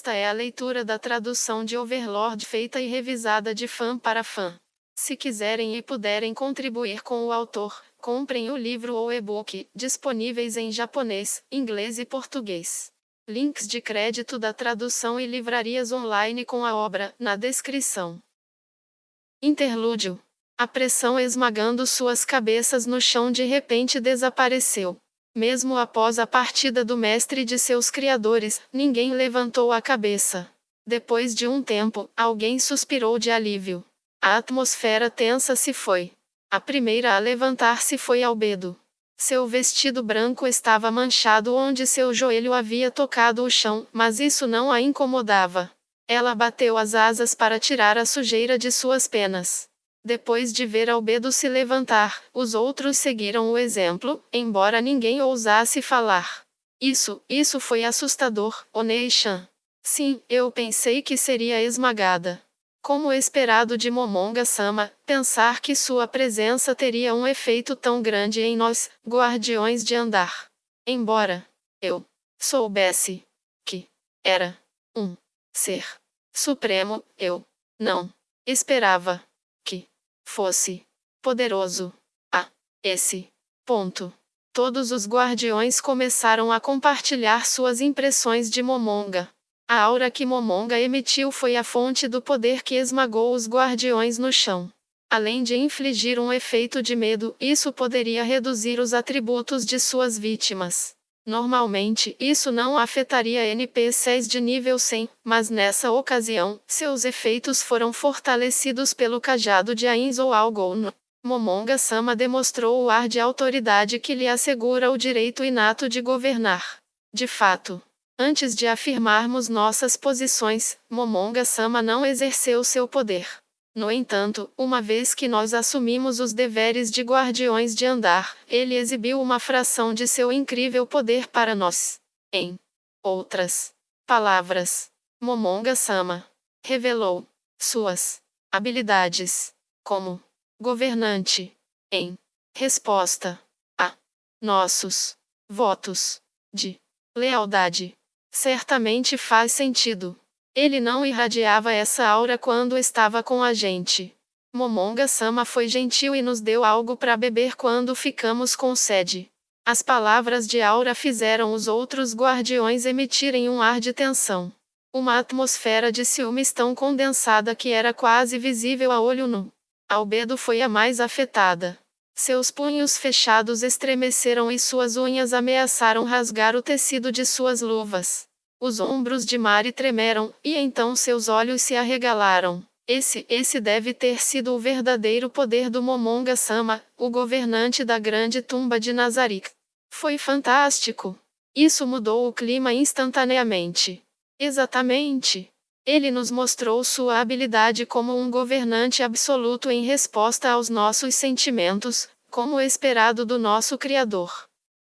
Esta é a leitura da tradução de Overlord feita e revisada de fã para fã. Se quiserem e puderem contribuir com o autor, comprem o livro ou e-book, disponíveis em japonês, inglês e português. Links de crédito da tradução e livrarias online com a obra, na descrição. Interlúdio. A pressão esmagando suas cabeças no chão de repente desapareceu. Mesmo após a partida do mestre e de seus criadores, ninguém levantou a cabeça. Depois de um tempo, alguém suspirou de alívio. A atmosfera tensa se foi. A primeira a levantar-se foi Albedo. Seu vestido branco estava manchado onde seu joelho havia tocado o chão, mas isso não a incomodava. Ela bateu as asas para tirar a sujeira de suas penas. Depois de ver Albedo se levantar, os outros seguiram o exemplo, embora ninguém ousasse falar. Isso foi assustador, Onei-chan. Sim, eu pensei que seria esmagada. Como esperado de Momonga-sama, pensar que sua presença teria um efeito tão grande em nós, guardiões de andar. Embora eu soubesse que era um ser supremo, eu não esperava que fosse poderoso. A esse ponto, todos os guardiões começaram a compartilhar suas impressões de Momonga. A aura que Momonga emitiu foi a fonte do poder que esmagou os guardiões no chão. Além de infligir um efeito de medo, isso poderia reduzir os atributos de suas vítimas. Normalmente, isso não afetaria NPCs de nível 100, mas nessa ocasião, seus efeitos foram fortalecidos pelo cajado de Ainz ou Algon. Momonga-sama demonstrou o ar de autoridade que lhe assegura o direito inato de governar. De fato, antes de afirmarmos nossas posições, Momonga-sama não exerceu seu poder. No entanto, uma vez que nós assumimos os deveres de guardiões de andar, ele exibiu uma fração de seu incrível poder para nós. Em outras palavras, Momonga-sama revelou suas habilidades como governante em resposta a nossos votos de lealdade. Certamente faz sentido. Ele não irradiava essa aura quando estava com a gente. Momonga-sama foi gentil e nos deu algo para beber quando ficamos com sede. As palavras de Aura fizeram os outros guardiões emitirem um ar de tensão. Uma atmosfera de ciúmes tão condensada que era quase visível a olho nu. Albedo foi a mais afetada. Seus punhos fechados estremeceram e suas unhas ameaçaram rasgar o tecido de suas luvas. Os ombros de Mari tremeram, e então seus olhos se arregalaram. Esse deve ter sido o verdadeiro poder do Momonga-sama, o governante da grande tumba de Nazarick. Foi fantástico. Isso mudou o clima instantaneamente. Exatamente. Ele nos mostrou sua habilidade como um governante absoluto em resposta aos nossos sentimentos, como esperado do nosso Criador.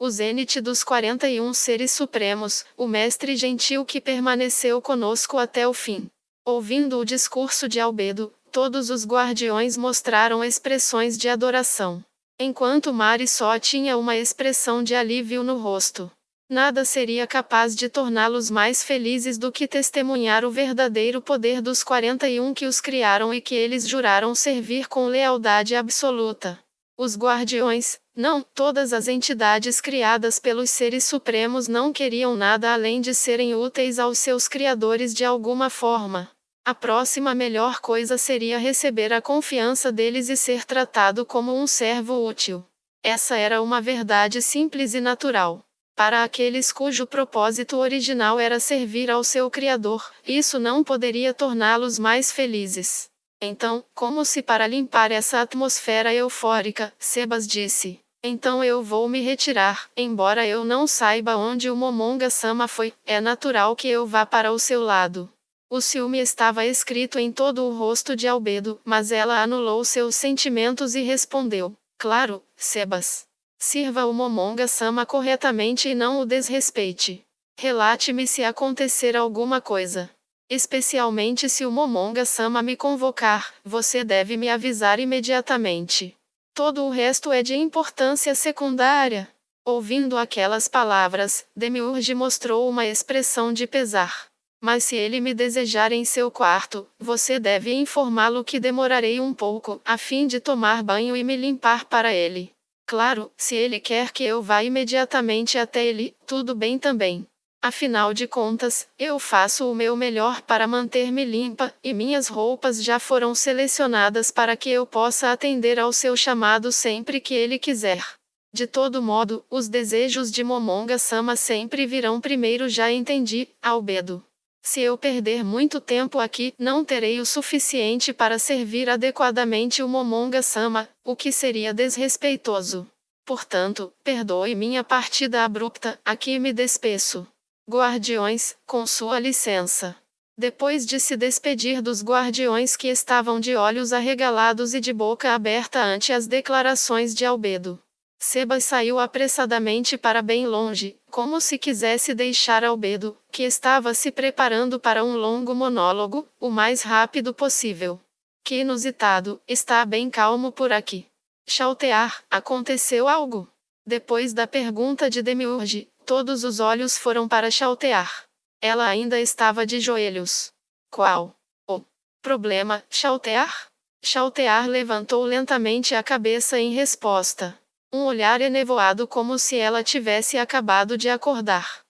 O zênite dos 41 seres supremos, o mestre gentil que permaneceu conosco até o fim. Ouvindo o discurso de Albedo, todos os guardiões mostraram expressões de adoração. Enquanto Mari só tinha uma expressão de alívio no rosto. Nada seria capaz de torná-los mais felizes do que testemunhar o verdadeiro poder dos 41 que os criaram e que eles juraram servir com lealdade absoluta. Os guardiões, não, todas as entidades criadas pelos seres supremos não queriam nada além de serem úteis aos seus criadores de alguma forma. A próxima melhor coisa seria receber a confiança deles e ser tratado como um servo útil. Essa era uma verdade simples e natural. Para aqueles cujo propósito original era servir ao seu Criador, isso não poderia torná-los mais felizes. Então, como se para limpar essa atmosfera eufórica, Sebas disse: então eu vou me retirar, embora eu não saiba onde o Momonga-sama foi, é natural que eu vá para o seu lado. O ciúme estava escrito em todo o rosto de Albedo, mas ela anulou seus sentimentos e respondeu: claro, Sebas. Sirva o Momonga-sama corretamente e não o desrespeite. Relate-me se acontecer alguma coisa. Especialmente se o Momonga-sama me convocar, você deve me avisar imediatamente. Todo o resto é de importância secundária. Ouvindo aquelas palavras, Demiurge mostrou uma expressão de pesar. Mas se ele me desejar em seu quarto, você deve informá-lo que demorarei um pouco, a fim de tomar banho e me limpar para ele. Claro, se ele quer que eu vá imediatamente até ele, tudo bem também. Afinal de contas, eu faço o meu melhor para manter-me limpa, e minhas roupas já foram selecionadas para que eu possa atender ao seu chamado sempre que ele quiser. De todo modo, os desejos de Momonga-sama sempre virão primeiro, já entendi, Albedo. Se eu perder muito tempo aqui, não terei o suficiente para servir adequadamente o Momonga-sama, o que seria desrespeitoso. Portanto, perdoe minha partida abrupta, aqui me despeço. Guardiões, com sua licença. Depois de se despedir dos guardiões que estavam de olhos arregalados e de boca aberta ante as declarações de Albedo, Seba saiu apressadamente para bem longe, como se quisesse deixar Albedo, que estava se preparando para um longo monólogo, o mais rápido possível. Que inusitado, está bem calmo por aqui. Chaltear, aconteceu algo? Depois da pergunta de Demiurge, todos os olhos foram para Chaltear. Ela ainda estava de joelhos. Qual o problema, Chaltear? Chaltear levantou lentamente a cabeça em resposta. Um olhar enevoado, como se ela tivesse acabado de acordar.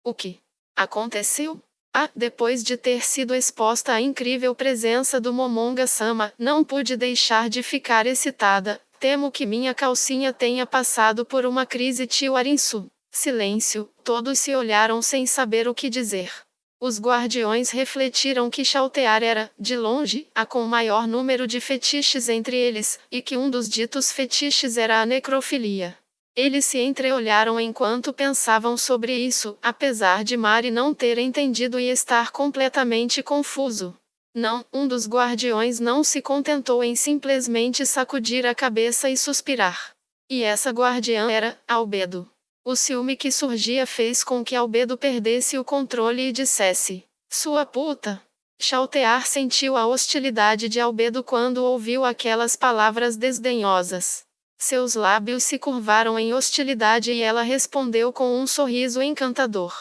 O que aconteceu? Depois de ter sido exposta à incrível presença do Momonga-sama, não pude deixar de ficar excitada. Temo que minha calcinha tenha passado por uma crise, tio Arinsu. Silêncio, todos se olharam sem saber o que dizer. Os guardiões refletiram que Chaltear era, de longe, a com maior número de fetiches entre eles, e que um dos ditos fetiches era a necrofilia. Eles se entreolharam enquanto pensavam sobre isso, apesar de Mari não ter entendido e estar completamente confuso. Não, um dos guardiões não se contentou em simplesmente sacudir a cabeça e suspirar. E essa guardiã era Albedo. O ciúme que surgia fez com que Albedo perdesse o controle e dissesse: "Sua puta." Chaltear sentiu a hostilidade de Albedo quando ouviu aquelas palavras desdenhosas. Seus lábios se curvaram em hostilidade e ela respondeu com um sorriso encantador.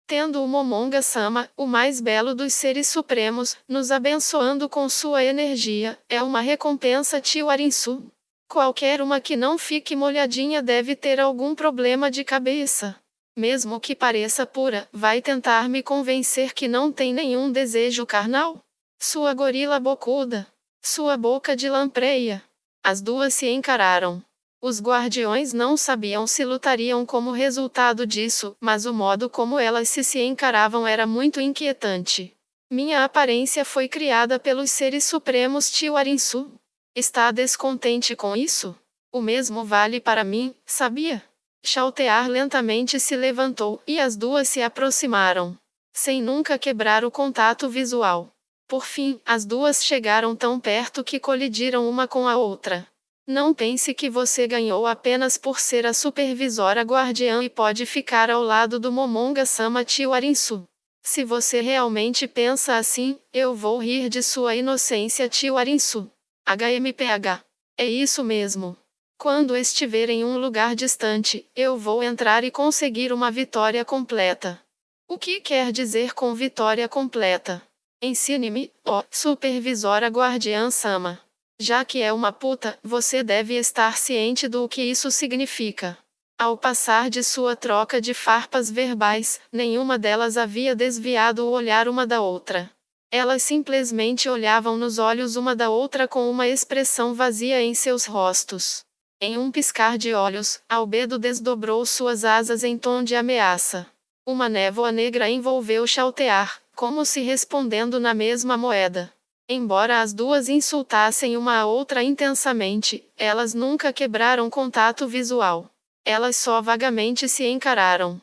Tendo o Momonga-sama, o mais belo dos seres supremos, nos abençoando com sua energia, é uma recompensa, tio Arinsu. Qualquer uma que não fique molhadinha deve ter algum problema de cabeça. Mesmo que pareça pura, vai tentar me convencer que não tem nenhum desejo carnal? Sua gorila bocuda. Sua boca de lampreia. As duas se encararam. Os guardiões não sabiam se lutariam como resultado disso, mas o modo como elas se encaravam era muito inquietante. Minha aparência foi criada pelos seres supremos, tio Arinsu. Está descontente com isso? O mesmo vale para mim, sabia? Chaltear lentamente se levantou, e as duas se aproximaram, sem nunca quebrar o contato visual. Por fim, as duas chegaram tão perto que colidiram uma com a outra. Não pense que você ganhou apenas por ser a supervisora guardiã e pode ficar ao lado do Momonga-sama, tio Arinsu. Se você realmente pensa assim, eu vou rir de sua inocência, tio Arinsu. HMPH. É isso mesmo. Quando estiver em um lugar distante, eu vou entrar e conseguir uma vitória completa. O que quer dizer com vitória completa? Ensine-me, ó supervisora guardiã-sama. Já que é uma puta, você deve estar ciente do que isso significa. Ao passar de sua troca de farpas verbais, nenhuma delas havia desviado o olhar uma da outra. Elas simplesmente olhavam nos olhos uma da outra com uma expressão vazia em seus rostos. Em um piscar de olhos, Albedo desdobrou suas asas em tom de ameaça. Uma névoa negra envolveu Chaltear, como se respondendo na mesma moeda. Embora as duas insultassem uma a outra intensamente, elas nunca quebraram contato visual. Elas só vagamente se encararam.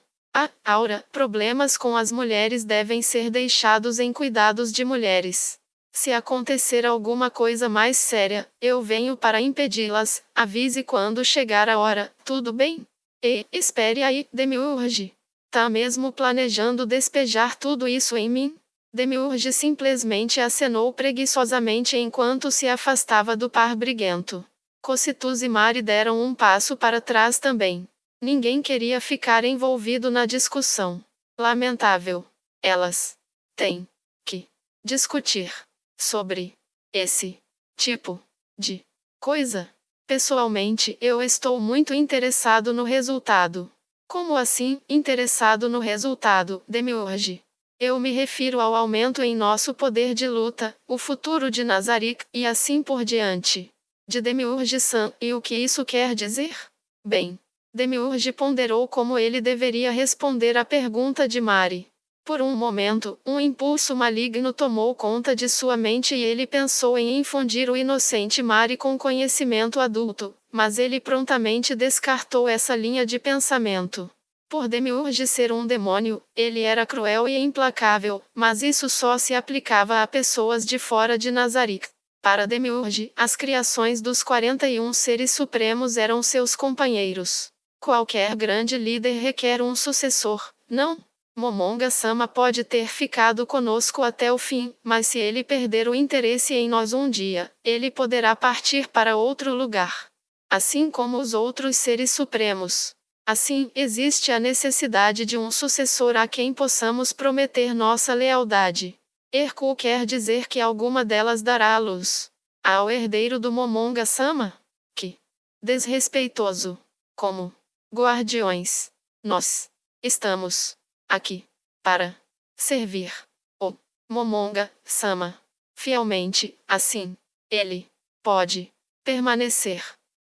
Aura, problemas com as mulheres devem ser deixados em cuidados de mulheres. Se acontecer alguma coisa mais séria, eu venho para impedi-las. Avise quando chegar a hora, tudo bem? Espere aí, Demiurge. Tá mesmo planejando despejar tudo isso em mim? Demiurge simplesmente acenou preguiçosamente enquanto se afastava do par briguento. Cocytus e Mari deram um passo para trás também. Ninguém queria ficar envolvido na discussão. Lamentável. Elas tem que discutir sobre esse tipo de coisa. Pessoalmente, eu estou muito interessado no resultado. Como assim, interessado no resultado, Demiurge? Eu me refiro ao aumento em nosso poder de luta, o futuro de Nazarick, e assim por diante. De Demiurge-san, e o que isso quer dizer? Bem, Demiurge ponderou como ele deveria responder à pergunta de Mari. Por um momento, um impulso maligno tomou conta de sua mente e ele pensou em infundir o inocente Mari com conhecimento adulto, mas ele prontamente descartou essa linha de pensamento. Por Demiurge ser um demônio, ele era cruel e implacável, mas isso só se aplicava a pessoas de fora de Nazarick. Para Demiurge, as criações dos 41 seres supremos eram seus companheiros. Qualquer grande líder requer um sucessor, não? Momonga-sama pode ter ficado conosco até o fim, mas se ele perder o interesse em nós um dia, ele poderá partir para outro lugar. Assim como os outros seres supremos. Assim, existe a necessidade de um sucessor a quem possamos prometer nossa lealdade. Hercule quer dizer que alguma delas dará à luz ao herdeiro do Momonga-sama? Que desrespeitoso! Como guardiões, nós estamos aqui para servir o Momonga-sama fielmente, assim, ele pode permanecer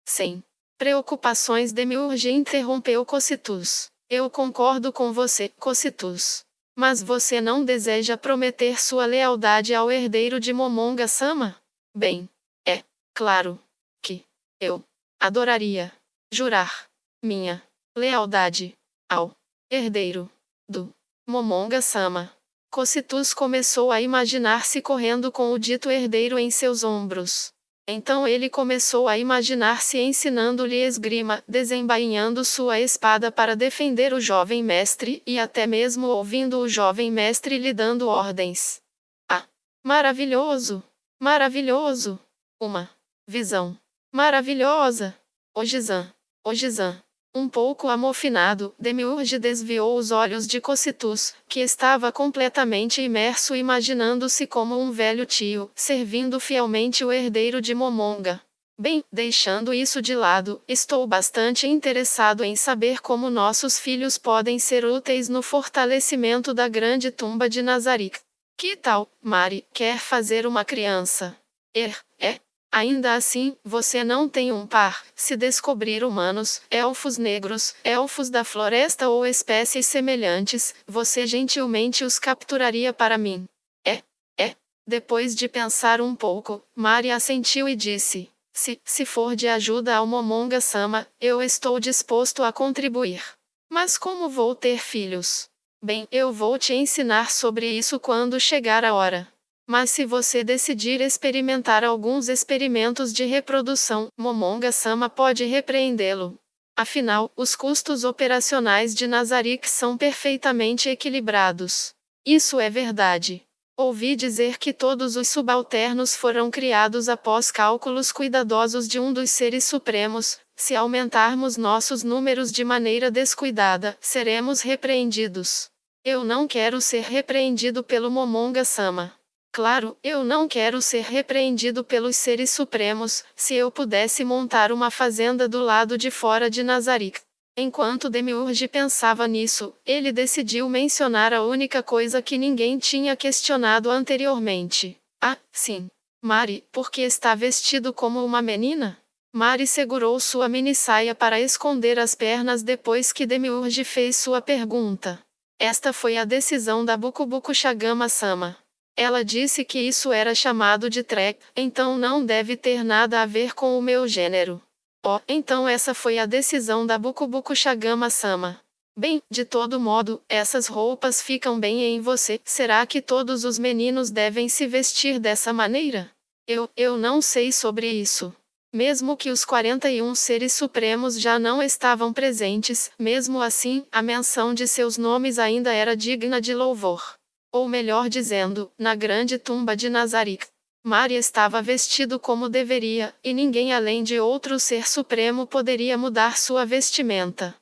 sem preocupações. Demiurge interrompeu Cocytus. Eu concordo com você, Cocytus. Mas você não deseja prometer sua lealdade ao herdeiro de Momonga-sama? Bem, é claro que eu adoraria jurar minha lealdade ao herdeiro do Momonga-sama. Cocytus começou a imaginar-se correndo com o dito herdeiro em seus ombros. Então ele começou a imaginar-se ensinando-lhe esgrima, desembainhando sua espada para defender o jovem mestre, e até mesmo ouvindo o jovem mestre lhe dando ordens. Ah! Maravilhoso! Maravilhoso! Uma visão maravilhosa! Ojizan! Ojizan! Um pouco amofinado, Demiurge desviou os olhos de Cocytus, que estava completamente imerso imaginando-se como um velho tio, servindo fielmente o herdeiro de Momonga. Bem, deixando isso de lado, estou bastante interessado em saber como nossos filhos podem ser úteis no fortalecimento da grande tumba de Nazarick. Que tal, Mari, quer fazer uma criança? Ainda assim, você não tem um par. Se descobrir humanos, elfos negros, elfos da floresta ou espécies semelhantes, você gentilmente os capturaria para mim. Depois de pensar um pouco, Mari assentiu e disse: Se for de ajuda ao Momonga-sama, eu estou disposto a contribuir. Mas como vou ter filhos? Bem, eu vou te ensinar sobre isso quando chegar a hora. Mas se você decidir experimentar alguns experimentos de reprodução, Momonga-sama pode repreendê-lo. Afinal, os custos operacionais de Nazarick são perfeitamente equilibrados. Isso é verdade. Ouvi dizer que todos os subalternos foram criados após cálculos cuidadosos de um dos seres supremos. Se aumentarmos nossos números de maneira descuidada, seremos repreendidos. Eu não quero ser repreendido pelo Momonga-sama. Claro, eu não quero ser repreendido pelos seres supremos. Se eu pudesse montar uma fazenda do lado de fora de Nazarick. Enquanto Demiurge pensava nisso, ele decidiu mencionar a única coisa que ninguém tinha questionado anteriormente. Ah, sim. Mari, por que está vestido como uma menina? Mari segurou sua minissaia para esconder as pernas depois que Demiurge fez sua pergunta. Esta foi a decisão da Bukubuku Shagama-sama. Ela disse que isso era chamado de trek, então não deve ter nada a ver com o meu gênero. Oh, então essa foi a decisão da Bukubuku Shagama-sama. Bem, de todo modo, essas roupas ficam bem em você. Será que todos os meninos devem se vestir dessa maneira? Eu não sei sobre isso. Mesmo que os 41 seres supremos já não estavam presentes, mesmo assim, a menção de seus nomes ainda era digna de louvor. Ou melhor dizendo, na grande tumba de Nazarick. Mari estava vestido como deveria, e ninguém além de outro ser supremo poderia mudar sua vestimenta.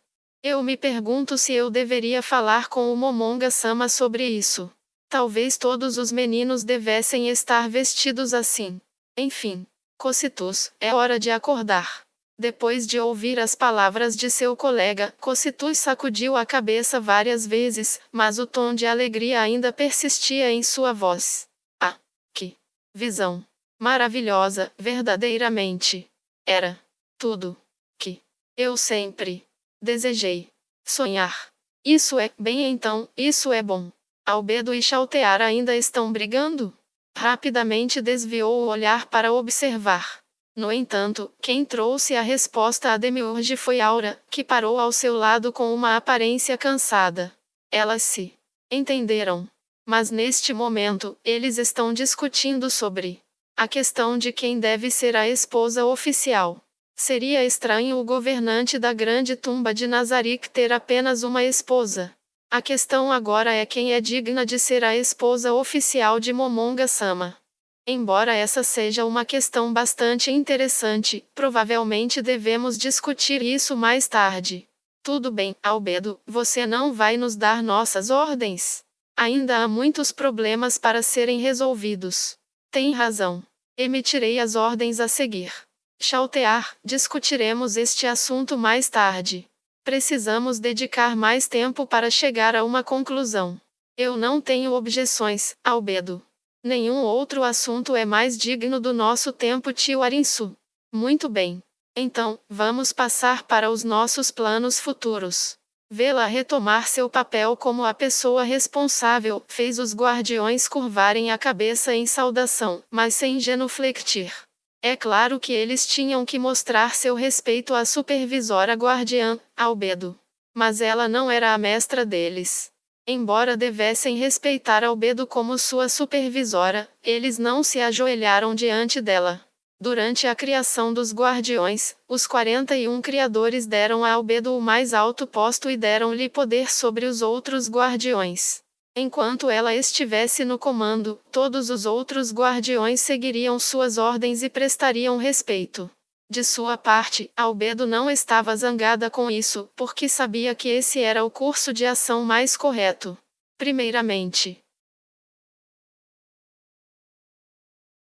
Eu me pergunto se eu deveria falar com o Momonga-sama sobre isso. Talvez todos os meninos devessem estar vestidos assim. Enfim, Cocytus, é hora de acordar. Depois de ouvir as palavras de seu colega, Cocytus sacudiu a cabeça várias vezes, mas o tom de alegria ainda persistia em sua voz. Ah, que visão maravilhosa, verdadeiramente. Era tudo que eu sempre desejei sonhar. Isso é bem então, isso é bom. Albedo e Chaltear ainda estão brigando? Rapidamente desviou o olhar para observar. No entanto, quem trouxe a resposta a Demiurge foi Aura, que parou ao seu lado com uma aparência cansada. Elas se entenderam. Mas neste momento, eles estão discutindo sobre a questão de quem deve ser a esposa oficial. Seria estranho o governante da grande tumba de Nazarick ter apenas uma esposa. A questão agora é quem é digna de ser a esposa oficial de Momonga-sama. Embora essa seja uma questão bastante interessante, provavelmente devemos discutir isso mais tarde. Tudo bem, Albedo, você não vai nos dar nossas ordens? Ainda há muitos problemas para serem resolvidos. Tem razão. Emitirei as ordens a seguir. Chaltear, discutiremos este assunto mais tarde. Precisamos dedicar mais tempo para chegar a uma conclusão. Eu não tenho objeções, Albedo. Nenhum outro assunto é mais digno do nosso tempo, tio Arinsu. Muito bem. Então, vamos passar para os nossos planos futuros. Vê-la retomar seu papel como a pessoa responsável, fez os guardiões curvarem a cabeça em saudação, mas sem genufletir. É claro que eles tinham que mostrar seu respeito à supervisora guardiã, Albedo. Mas ela não era a mestra deles. Embora devessem respeitar Albedo como sua supervisora, eles não se ajoelharam diante dela. Durante a criação dos guardiões, os 41 criadores deram a Albedo o mais alto posto e deram-lhe poder sobre os outros guardiões. Enquanto ela estivesse no comando, todos os outros guardiões seguiriam suas ordens e prestariam respeito. De sua parte, Albedo não estava zangada com isso, porque sabia que esse era o curso de ação mais correto. Primeiramente,